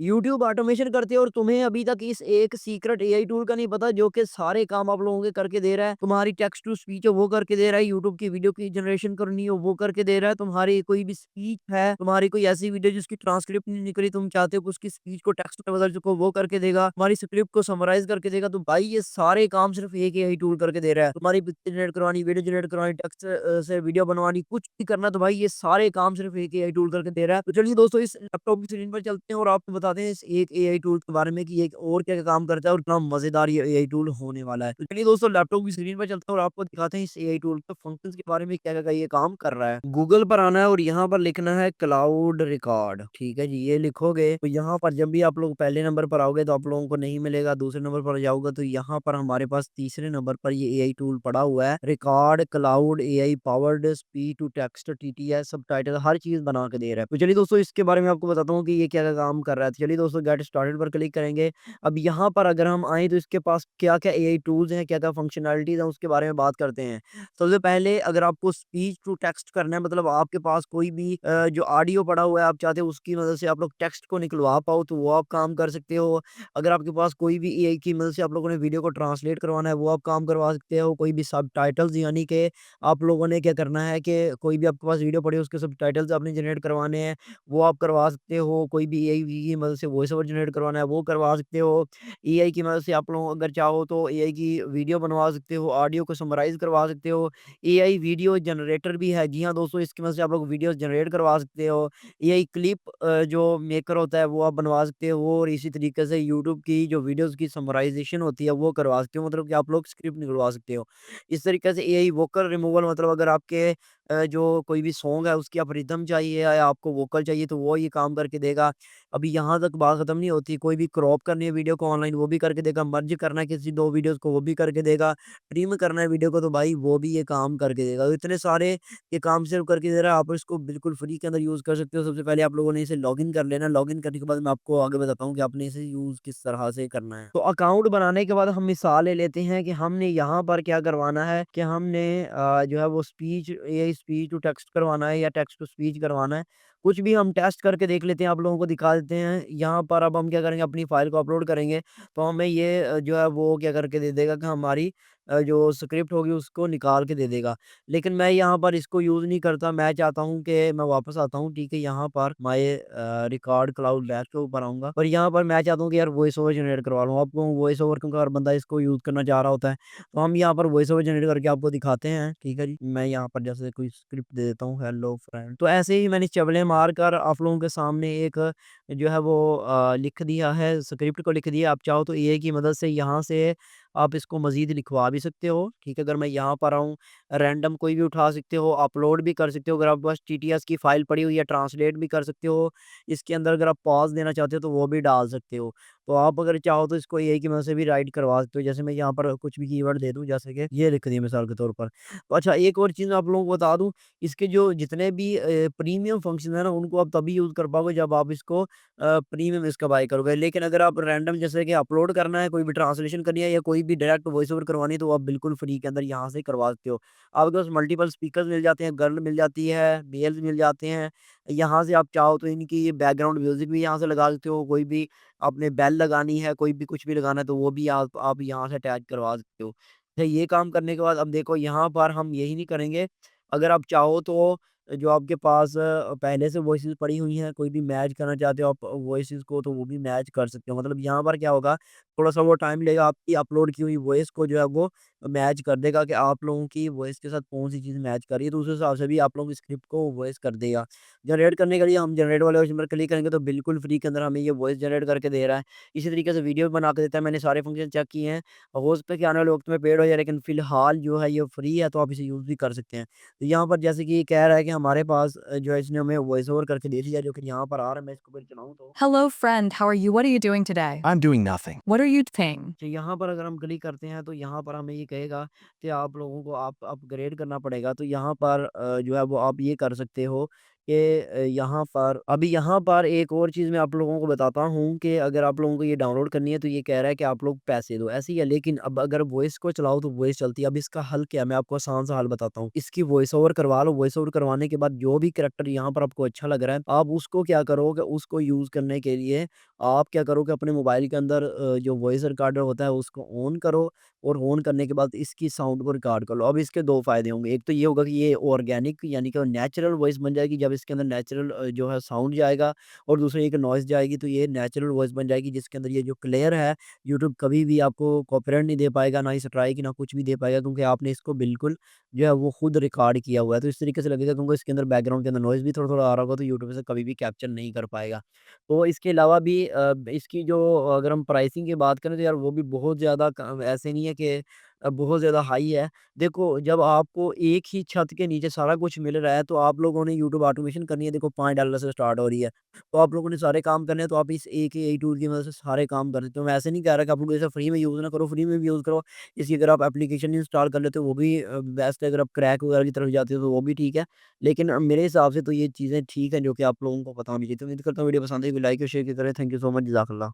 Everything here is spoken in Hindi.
यूट्यूब ऑटोमेशन करते हो और तुम्हें अभी तक इस एक सीक्रेट एआई टूल का नहीं पता जो कि सारे काम आप लोगों के करके दे रहा है। तुम्हारी टेक्स्ट टू स्पीच है वो करके दे रहा है, यूट्यूब की वीडियो की जनरेशन करनी हो वो करके दे रहा है, तुम्हारी कोई भी स्पीच है, तुम्हारी कोई ऐसी वीडियो जिसकी ट्रांसक्रिप्ट नहीं निकली, तुम चाहते हो कि उसकी स्पीच को टेक्स्ट में बदल सको वो करके देगा, तुम्हारी स्क्रिप्ट को समराइज करके देगा। तो भाई ये सारे काम सिर्फ एक एआई टूल करके दे रहा है। तुम्हारी पिक्चर जनरेट करवानी, वीडियो जनरेट करवानी, टेक्स्ट से वीडियो बनवानी, कुछ भी करना तो भाई ये सारे काम सिर्फ एक एआई टूल करके दे रहा है। तो चलिए दोस्तों इस लैपटॉप की स्क्रीन पर चलते हैं और आपको बताते हैं इस एक एआई टूल के बारे में कि ये और क्या-क्या काम करता है और कितना मज़ेदार ये एआई टूल होने वाला है। तो चलिए दोस्तों लैपटॉप की स्क्रीन पर चलते हैं और आपको दिखाते हैं इस एआई टूल के फंक्शंस के बारे में क्या-क्या ये काम कर रहा है। गूगल पर आना है और यहाँ पर लिखना है क्लाउड रिकॉर्ड, ठीक है जी। ये लिखोगे तो यहाँ पर जब भी आप लोग पहले नंबर पर आओगे तो आप लोगों को नहीं मिलेगा, दूसरे नंबर पर जाओगे तो यहाँ पर हमारे पास तीसरे नंबर पर ये एआई टूल पड़ा हुआ है। Record cloud AI powered speech to text TTS subtitle हर चीज़ बना के दे रहा है। तो चलिए दोस्तों इसके बारे में आपको बताता हूँ कि ये क्या-क्या काम कर रहा है। तो चलिए दोस्तों गेट स्टार्टेड पर क्लिक करेंगे। अब यहाँ पर अगर हम आएँ तो इसके पास क्या-क्या एआई टूल्स हैं, क्या-क्या फंक्शनैलिटीज़ हैं उसके बारे में बात करते हैं। सबसे पहले अगर आपको स्पीच टू टेक्स्ट करना है मतलब आपके पास कोई भी जो ऑडियो पड़ा हुआ है आप चाहते हो उसकी मदद से आप लोग टेक्स्ट को निकलवा पाओ तो वो आप काम कर सकते हो। अगर आपके पास कोई भी एआई की मदद से आप लोगों ने वीडियो को ट्रांसलेट करवाना है वो आप काम करवा सकते हो। कोई भी सबटाइटल्स यानी कि आप लोगों ने क्या करना है कि कोई भी आपके पास वीडियो पड़ी है उसके सबटाइटल्स आपने जनरेट करवाने हैं वो आप करवा सकते हो। कोई भी एआई की मदद से वॉइस ओवर जनरेट करवाना है वो करवा सकते हो। एआई की मदद से आप लोग अगर चाहो तो एआई की वीडियो बनवा सकते हो, ऑडियो को समराइज़ करवा सकते हो। एआई वीडियो जनरेटर भी है। जी हाँ, दोस्तों इसकी मदद से आप लोग वीडियोज़ जनरेट करवा सकते हो। एआई क्लिप जो मेकर होता है वो आप बनवा सकते हो और इसी तरीके से यूट्यूब की जो वीडियोज़ की समराइज़ेशन होती है वो करवा सकते हो मतलब कि आप लोग स्क्रिप्ट निकलवा सकते हो। इस तरीके से एआई वोकल रिमूवल मतलब अगर आपके जो कोई भी सॉन्ग है उसकी आप रिदम चाहिए या आपको वोकल चाहिए तो वो ये काम करके देगा। अभी यहाँ तक बात खत्म नहीं होती, कोई भी क्रॉप करनी है वीडियो को ऑनलाइन वो भी करके देगा, मर्ज करना है किसी 2 वीडियोज़ को वो भी करके देगा, ट्रिम करना है वीडियो को तो भाई वो भी ये काम करके देगा। तो इतने सारे ये काम सिर्फ़ करके दे रहा है, आप इसको बिल्कुल फ्री के अंदर यूज़ कर सकते हो। सबसे पहले आप लोगों ने इसे लॉगिन कर लेना है, लॉगिन करने के बाद मैं आपको आगे बताता हूँ कि आपने इसे यूज़ किस तरह से करना है। तो अकाउंट बनाने के बाद हम मिसाल ले लेते हैं कि हमने यहाँ पर क्या करवाना है कि हमने जो है वो speech AI speech to text करवाना है या टेक्स्ट टू स्पीच करवाना है। कुछ भी हम टेस्ट करके देख लेते हैं, आप लोगों को दिखा देते हैं। यहाँ पर अब हम क्या करेंगे अपनी फ़ाइल को अपलोड करेंगे, तो हमें ये जो है वो क्या करके दे देगा कि हमारी जो स्क्रिप्ट होगी उसको निकाल के दे देगा। लेकिन मैं यहाँ पर इसको यूज़ नहीं करता, मैं चाहता हूँ कि मैं वापस आता हूँ, ठीक है? यहाँ पर माय रिकॉर्ड क्लाउड लैब के ऊपर आऊँगा और यहाँ पर मैं चाहता हूँ कि यार वॉइस ओवर जनरेट करवा लूँ। आपको वॉइस ओवर क्योंकि हर बंदा इसको यूज़ करना चाह रहा होता है, तो हम यहाँ पर वॉइस ओवर जनरेट करके आपको दिखाते हैं, ठीक है जी? मैं यहाँ पर जैसे कोई स्क्रिप्ट दे देता हूँ, हेलो फ्रेंड। तो ऐसे ही मैंने चबले मारकर आप लोगों के सामने एक जो है वो लिख दिया है, स्क्रिप्ट को लिख दिया। आप चाहो तो एआई की मदद से यहाँ से आप इसको मज़ीद लिखवा भी सकते हो, ठीक है? अगर मैं यहाँ पर आऊँ, रैंडम कोई भी उठा सकते हो, अपलोड भी कर सकते हो। अगर आपके पास टीटीएस की फ़ाइल पड़ी हुई है, ट्रांसलेट भी कर सकते हो। इसके अंदर अगर आप पॉज़ देना चाहते हो, तो वो भी डाल सकते हो। तो आप अगर चाहो तो इसको एआई की मदद से भी राइट करवा सकते हो। जैसे मैं यहाँ पर कुछ भी कीवर्ड दे दूँ, जैसे कि ये लिख दिया मिसाल के तौर पर। तो अच्छा एक और चीज़ मैं आप लोगों को बता दूँ, इसके जो जितने भी प्रीमियम फंक्शन है ना, उनको आप तभी यूज़ कर पाओगे जब आप इसको प्रीमियम इसका बाय करोगे। लेकिन अगर आप रैंडम जैसे कि अपलोड करना है, कोई भी ट्रांसलेशन करनी है या कोई भी डायरेक्ट वॉइस ओवर करवानी है, तो आप बिल्कुल फ्री के अंदर यहाँ से करवा सकते हो। आपके पास मल्टीपल स्पीकर्स मिल जाते हैं, गर्ल मिल जाती है, मेल्स मिल जाते हैं। यहाँ से आप चाहो तो इनकी बैकग्राउंड म्यूज़िक भी यहाँ से लगा सकते हो। कोई भी आपने बेल लगानी है, कोई भी कुछ भी लगाना है, तो वो भी आप यहाँ से अटैच करवा सकते हो। अच्छा ये काम करने के बाद अब देखो यहाँ पर हम यही नहीं करेंगे, अगर आप चाहो तो जो आपके पास पहले से वॉइसेज़ पड़ी हुई हैं, कोई भी मैच करना चाहते हो आप वॉइसेज़ को, तो वो भी मैच कर सकते हो। मतलब यहाँ पर क्या होगा, थोड़ा-सा वो टाइम लेगा, आपकी अपलोड की हुई वॉइस को जो है वो मैच कर देगा कि आप लोगों की वॉइस के साथ कौन-सी चीज़ मैच कर रही है, तो उस हिसाब से भी आप लोगों की स्क्रिप्ट को वॉइस कर देगा। जनरेट करने के लिए हम जनरेट वाले ऑप्शन पर क्लिक करेंगे, तो बिल्कुल फ्री के अंदर हमें ये वॉइस जनरेट करके दे रहा है। इसी तरीके से वीडियो भी बना के देता है, मैंने सारे फंक्शन चेक किए हैं। हो सकता है कि आने वाले वक़्त में पेड हो जाए, लेकिन फ़िलहाल जो है ये फ्री है, तो आप इसे यूज़ भी कर सकते हैं। तो यहाँ पर जैसे कि ये कह रहा है कि हमारे पास जो है इसने हमें वॉइस ओवर करके दे दिया, जो कि यहाँ पर आ रहा है, मैं इसको फिर चलाऊँ तो Hello, friend. How are you? What are you doing today? I'm doing nothing. What are you paying? अच्छा यहाँ पर अगर हम क्लिक करते हैं तो यहाँ पर हमें ये कहेगा कि आप लोगों को आप अपग्रेड करना पड़ेगा। तो यहाँ पर जो है वो आप ये कर सकते हो कि यहाँ पर एक और चीज़ मैं आप लोगों को बताता हूँ कि अगर आप लोगों को ये डाउनलोड करनी है तो ये कह रहा है कि आप लोग पैसे दो, ऐसे ही है। लेकिन अब अगर वॉइस को चलाओ तो वॉइस चलती है। अब इसका हल क्या है? मैं आपको आसान सा हल बताता हूँ। इसकी वॉइस ओवर करवा लो, वॉइस ओवर करवाने के बाद जो भी कैरेक्टर यहाँ पर आपको अच्छा लग रहा है, आप उसको क्या करोगे, उसको यूज़ करने के लिए आप क्या करोगे अपने मोबाइल के अंदर जो वॉइस रिकॉर्डर होता है उसको ऑन करो और ऑन करने के बाद इसकी साउंड को रिकॉर्ड कर लो। अब इसके 2 फ़ायदे होंगे। एक तो ये होगा कि ये ऑर्गेनिक यानी कि नेचुरल वॉइस बन जाएगी जब इसके अंदर नेचुरल जो है साउंड जाएगा और दूसरा एक नॉइज़ जाएगी तो ये नेचुरल वॉइस बन जाएगी जिसके अंदर ये जो क्लियर है, यूट्यूब कभी भी आपको कॉपीराइट नहीं दे पाएगा, ना ही स्ट्राइक ना कुछ भी दे पाएगा क्योंकि आपने इसको बिल्कुल जो है वो खुद रिकॉर्ड किया हुआ है। तो इस तरीके से लगेगा क्योंकि इसके अंदर बैकग्राउंड के अंदर नॉइज़ भी थोड़ा-थोड़ा आ रहा होगा तो यूट्यूब से कभी भी कैप्चर नहीं कर पाएगा। तो इसके अलावा भी इसकी जो अगर हम प्राइसिंग की बात करें तो यार वो भी बहुत ज़्यादा ऐसे नहीं है कि बहुत ज़्यादा हाई है। देखो जब आपको एक ही छत के नीचे सारा कुछ मिल रहा है तो आप लोगों ने यूट्यूब ऑटोमेशन करनी है देखो $5 से स्टार्ट हो रही है। तो आप लोगों ने सारे काम करने हैं तो आप इस एक एआई टूल की मदद से सारे काम कर सकते हो। मैं ऐसे नहीं कह रहा कि आप लोग इसे फ्री में यूज़ ना करो, फ्री में भी यूज़ करो। इसकी अगर आप एप्लीकेशन इंस्टॉल कर लेते हो वो भी बेस्ट है। अगर आप क्रैक वगैरह की तरफ जाते हो तो वो भी ठीक है। लेकिन मेरे हिसाब से तो ये चीज़ें ठीक हैं जो कि आप लोगों को पता होनी चाहिए। तो उम्मीद करता हूँ वीडियो पसंद आई, लाइक और शेयर की तरह। Thank you so much. जज़ाकल्लाह।